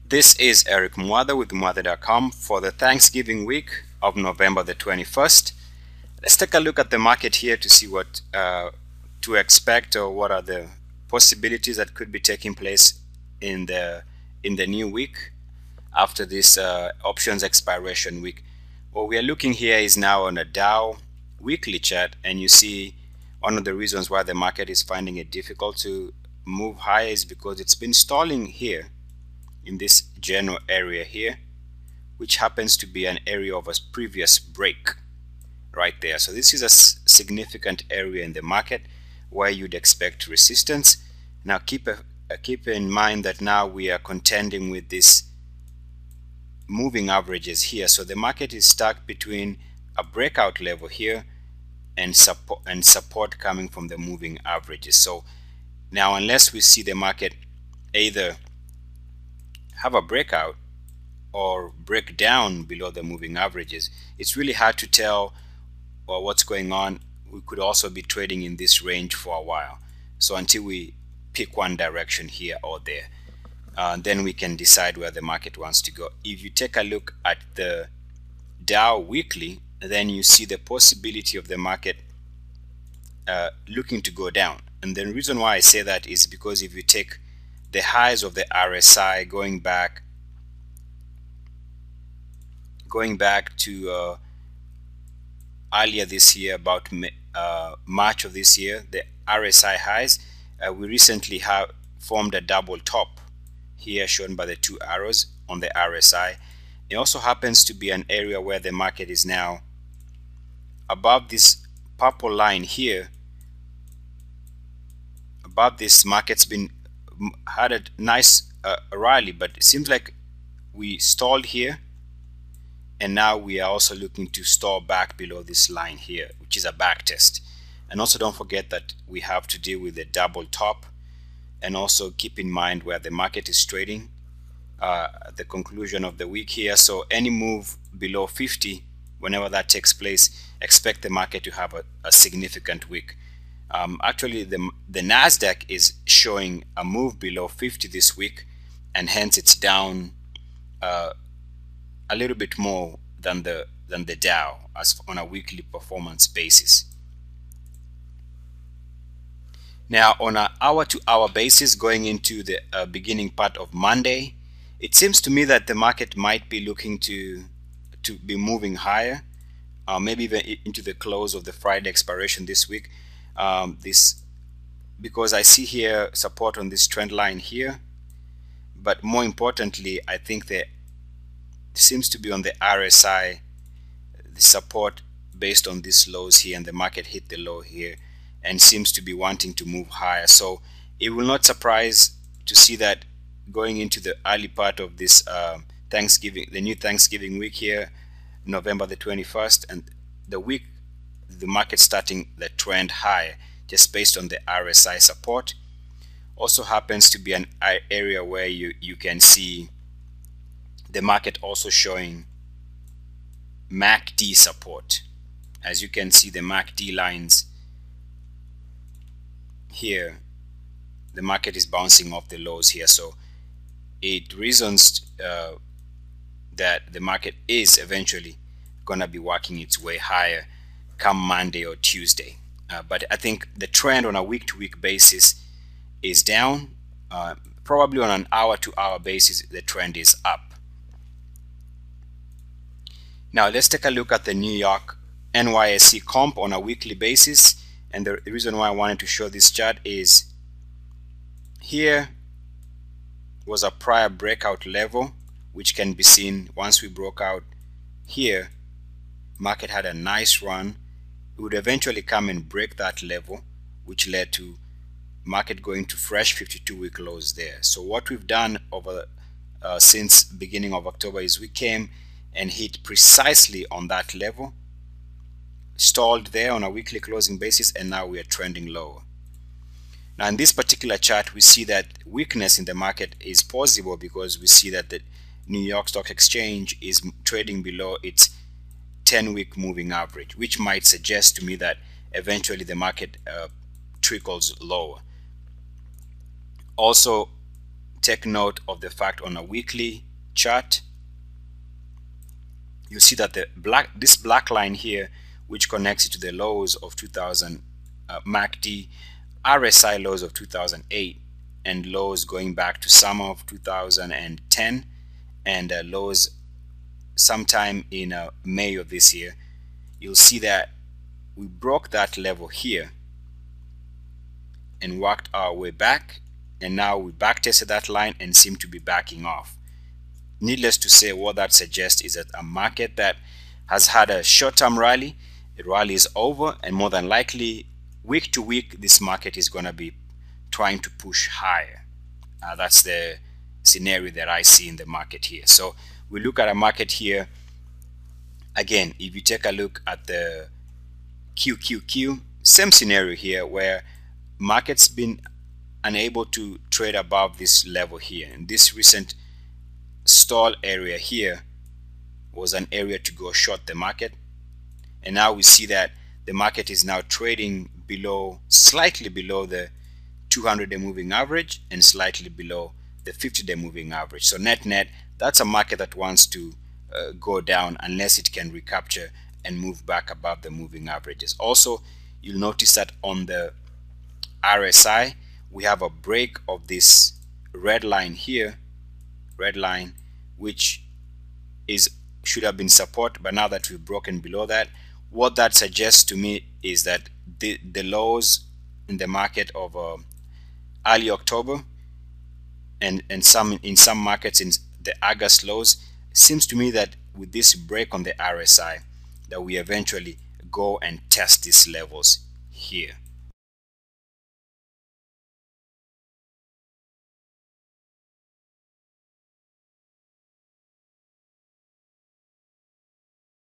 This is Eric Mwatha with Mwatha.com for the Thanksgiving week of November the 21st. Let's take a look at the market here to see what to expect, or what are the possibilities that could be taking place in the new week after this options expiration week. What we are looking here is now on a Dow weekly chart, and you see one of the reasons why the market is finding it difficult to move higher is because it's been stalling here in this general area here, which happens to be an area of a previous break right there. So this is a significant area in the market where you'd expect resistance. Now keep in mind that now we are contending with this moving averages here. So the market is stuck between a breakout level here and support coming from the moving averages. So now, unless we see the market either have a breakout or break down below the moving averages, it's really hard to tell what's going on. We could also be trading in this range for a while, so until we pick one direction here or there, then we can decide where the market wants to go. If you take a look at the Dow weekly, then you see the possibility of the market looking to go down. And the reason why I say that is because if you take the highs of the RSI going back to earlier this year, about March of this year, the RSI highs, we recently have formed a double top here shown by the two arrows on the RSI. It also happens to be an area where the market is now above this purple line here. Above this, market's been had a nice rally, but it seems like we stalled here, and now we are also looking to stall back below this line here, which is a back test. And also don't forget that we have to deal with the double top, and also keep in mind where the market is trading at the conclusion of the week here. So any move below 50, whenever that takes place, expect the market to have a significant week. Actually, the Nasdaq is showing a move below 50 this week, and hence it's down a little bit more than the Dow as on a weekly performance basis. Now, on an hour-to-hour basis, going into the beginning part of Monday, it seems to me that the market might be looking to be moving higher, maybe even into the close of the Friday expiration this week. Because I see here support on this trend line here, but more importantly, I think that seems to be on the RSI, the support based on these lows here, and the market hit the low here and seems to be wanting to move higher. So it will not surprise to see that going into the early part of this the new Thanksgiving week here, November the 21st, and the market starting the trend high just based on the RSI support. Also happens to be an area where you can see the market also showing MACD support. As you can see, the MACD lines here, the market is bouncing off the lows here, so it reasons that the market is eventually gonna be working its way higher come Monday or Tuesday. But I think the trend on a week-to-week basis is down. Probably on an hour-to-hour basis, the trend is up. Now let's take a look at the New York NYSE comp on a weekly basis. And the reason why I wanted to show this chart is here was a prior breakout level, which can be seen once we broke out here. Market had a nice run. It would eventually come and break that level, which led to market going to fresh 52-week lows there. So what we've done over since beginning of October is we came and hit precisely on that level, stalled there on a weekly closing basis, and now we are trending lower. Now in this particular chart, we see that weakness in the market is possible because we see that the New York Stock Exchange is trading below its 10-week moving average, which might suggest to me that eventually the market trickles lower. Also, take note of the fact on a weekly chart, you'll see that this black line here, which connects it to the lows of 2000 MACD, RSI lows of 2008, and lows going back to summer of 2010, and lows sometime in May of this year, you'll see that we broke that level here and worked our way back, and now we back tested that line and seem to be backing off. Needless to say, what that suggests is that a market that has had a short-term rally, the rally is over, and more than likely week to week this market is going to be trying to push higher. That's the scenario that I see in the market here. So we look at a market here again. If you take a look at the QQQ, same scenario here, where market's been unable to trade above this level here. And this recent stall area here was an area to go short the market, and now we see that the market is now trading below, slightly below the 200-day moving average and slightly below the 50-day moving average. So net, that's a market that wants to go down unless it can recapture and move back above the moving averages. Also, you'll notice that on the RSI we have a break of this red line here, red line, which should have been support, but now that we've broken below that, what that suggests to me is that the lows in the market of early October and in some markets in the August lows, seems to me that with this break on the RSI that we eventually go and test these levels here.